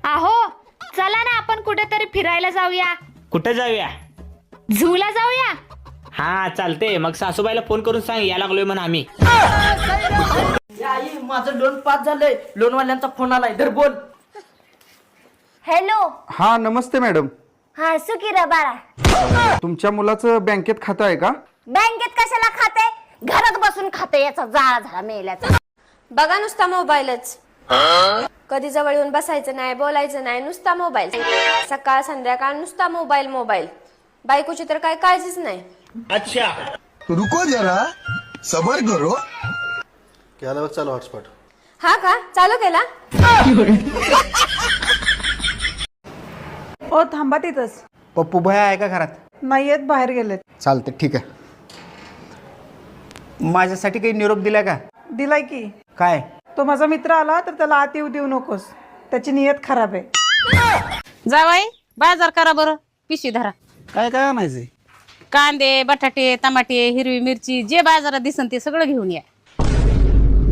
अहो चला ना आपण कुठेतरी फिरायला जाऊया. कुठे जाऊया? झूला जाऊया. हा चालते. मग सासूबाईला फोन करून सांग या लागलोय म्हणून आम्ही. आई माझं लोन पास झालंय. लोनवाल्यांचा फोन आलाय. धर बोल. हॅलो. हा नमस्ते मॅडम. हा सुकिरा बाळा. तुमच्या मुलाचं बँकेत खातं आहे का? बँकेत कशाला खाते? घरात बसून खाते. याचा जाळा झाला मेल्याचा. बघा नुसता मोबाईलच. कधी जवळ येऊन बसायचं नाही, बोलायचं नाही, नुसता मोबाईल. सकाळ संध्याकाळ नुसता मोबाईल मोबाईल. बायकोची तर काय काळजीच नाही. अच्छा रुको जरा सबर करो. केला चालू हॉटस्पॉट. हा का चालू केला? ओ थांबा तिथंच. पप्पू भया आहे का घरात? नाही येत, बाहेर गेलेत. चालते ठीक आहे. माझ्यासाठी काही निरोप दिलाय का? दिलाय की. काय? तो माझा मित्र आला तर त्याला आत येऊ देऊ नकोस. त्याची नियत खराब आहे. जावाई बाजार करा बरं. पिशवी धरा. काय काय आणायचंय? कांदे, बटाटे, टमाटे, हिरवी मिरची, जे बाजारात दिसन ते सगळं घेऊन या.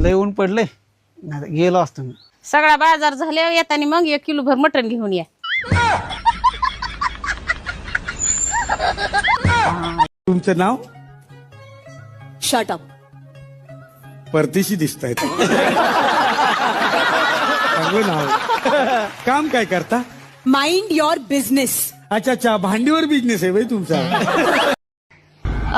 लय ऊन पडलंय. नाही गेलो असतो मी. सगळा बाजार झाल्यावर येताना मग 1 किलो भर मटण घेऊन या. तुमचं नाव? Shut up. परदेशी दिसतायत. चांगलं नाव. काम काय करता? Mind your business. अच्छा अच्छा, भांडीवर बिझनेस आहे बाई तुमचा.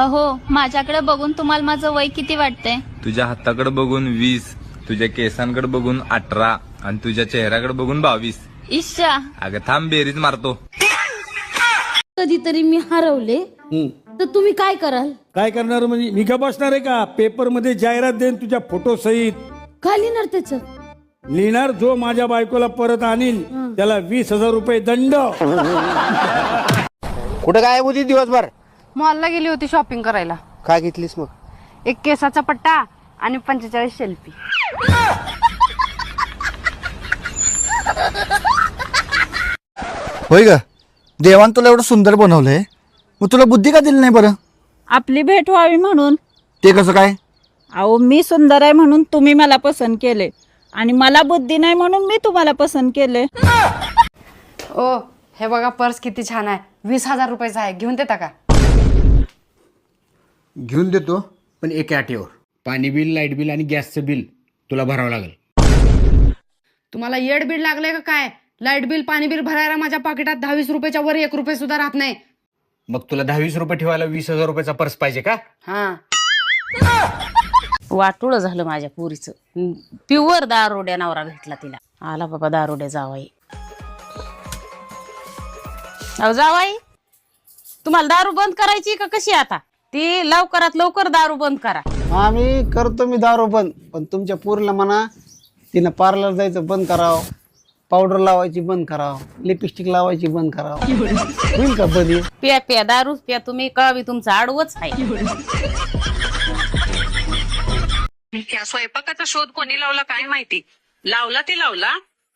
अहो माझ्याकडे बघून तुम्हाला माझं वय किती वाटतंय? तुझ्या हाताकडे बघून 20, तुझ्या केसांकडे बघून 18 आणि तुझ्या चेहऱ्याकडे बघून 22. इश्शा. अगं थांब बेरीज मारतो. कधीतरी मी हरवले तर तुम्ही काय कराल? काय करणार म्हणजे मी का बसणार आहे का? पेपर मध्ये जाहिरात देईन तुझ्या फोटो सहित. काय लिहिणार त्याचं? लिहिणार जो माझ्या बायकोला परत आणील त्याला 20,000 रुपये दंड. कुठं काय होती दिवसभर? मॉलला गेली होती शॉपिंग करायला. काय घेतलीस मग? एक केसाचा पट्टा आणि 45 सेल्फी. होय ग, देवान तुला एवढं सुंदर बनवलंय, मग तुला बुद्धी का दिली नाही बरं? आपली भेट व्हावी म्हणून. ते कसं काय? अहो मी सुंदर आहे म्हणून तुम्ही मला पसंत केले आणि मला बुद्धी नाही म्हणून मी तुम्हाला पसंत केले. ओ हे बघा पर्स किती छान आहे. 20,000 रुपयाचा आहे. घेऊन देता का? घेऊन देतो, पण एका अटीवर. पाणी बिल, लाईट बिल आणि गॅसचं बिल तुला भरावं लागेल. तुम्हाला येड बीड लागलंय का काय? लाईट बिल पाणी बिल भरायला माझ्या पाकिटात 10-20 रुपयाच्या वर 1 रुपये सुद्धा राहत नाही. मग तुला 10-20 रुपये ठेवायला 20,000 रुपयाचा पर्स पाहिजे का? हा. वाटुळं झालं माझ्या पुरीचं. प्युअर दारोड्या नवरा भेटला तिला. आला बाबा दारोड्या जावाई. अहो जावाई तुम्हाला दारू बंद करायची का कशी? आता ती लवकरात लवकर दारू बंद करा. आम्ही करतो मी दारू बंद, पण तुमच्या पोरीला म्हणा तिनं पार्लर जायचं बंद करावं, पावडर लावायची बंद करावं, लिपस्टिक लावायची बंद करावं. होईल का बंद? प्या प्या दारू प्या तुम्ही. कळावी तुमचं आडवच आहे. स्वयंपाकाचा शोध कोणी लावला काय माहिती. लावला ते लावला.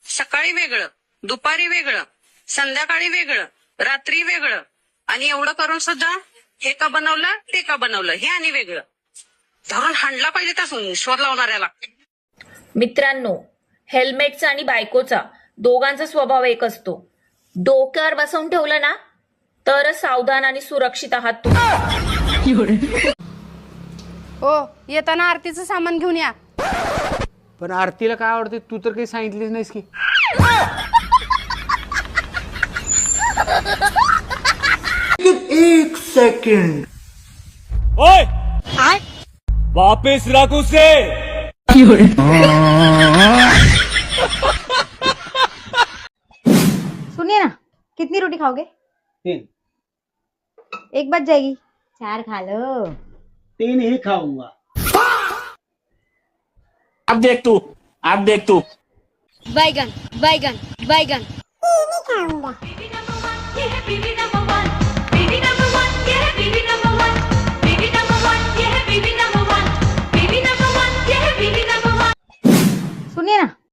सकाळी वेगळं, दुपारी वेगळं, संध्याकाळी वेगळं, रात्री वेगळं, आणि एवढं करून सुद्धा हे का बनवलं ते का बनवलं हे आणि वेगळं. धरून हाणला पाहिजे त्या शोध लावणाऱ्याला. मित्रांनो, हेल्मेटचा आणि बायकोचा दोघांचा स्वभाव एक असतो. डोक्यावर बसवून ठेवलं ना तरच सावधान आणि सुरक्षित आहात तुम्ही. ओ येताना आरतीचं सामान घेऊन या. पण आरतीला काय आवडते तू तर काही सांगितलीच नाहीस की. एक सेकंड. ओय वापिस रख उसे. सुनिए ना, कितनी रोटी खाओगे? 3. एक बच जाएगी. 4 खा लो. 3 ही खाऊंगा. अब देख तू, अब देख तू. बैगन बैगन बैगन. खाऊंगा.